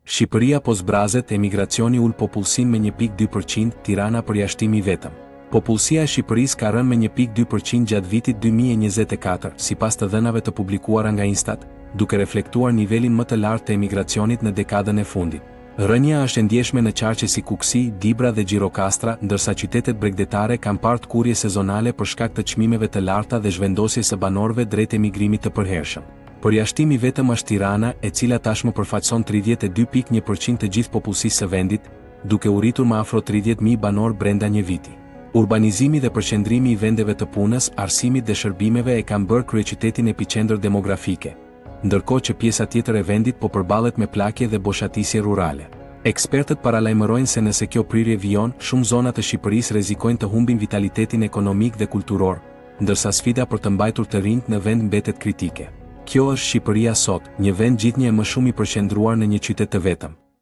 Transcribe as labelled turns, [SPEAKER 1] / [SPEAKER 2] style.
[SPEAKER 1] Shqipëria po zbrazet, emigracioni ul popullsinë me 1.2%, Tirana përjashtimi vetëm. Popullsia e Shqipërisë ka rënë me 1.2% gjatë vitit 2024, sipas të dhënave të publikuara nga Instat, duke reflektuar nivelin më të lartë të emigracionit në dekadën e fundit. Rënja është e ndjeshme në qarqe si Kuksi, Dibra dhe Gjirokastra, ndërsa qytetet bregdetare kanë parë kurrje sezonale për shkak të çmimeve të larta dhe zhvendosjes së banorëve drejt emigrimit të përhershëm. Përjashtimi vetëm është Tirana, e cila tashmë përfaqëson 32.1% të gjithë popullsisë së vendit, duke u rritur më afro 30.000 banor brenda një viti. Urbanizimi dhe përqendrimi i vendeve të punës, arsimit dhe shërbimeve e kanë bërë kryeqytetin epiqendër demografike, ndërkohë që pjesa tjetër e vendit po përballet me plagje dhe boshatisje rurale. Ekspertët paralajmërojnë se nëse kjo prirje vijon, shumë zona të Shqipërisë rrezikojnë të humbin vitalitetin ekonomik dhe kulturor, ndërsa sfida për të mbajtur të rinjt në vend mbetet kritike. Kjo është Shqipëria sot, një vend gjithnjë më shumë i përqendruar në një qytet të vetëm.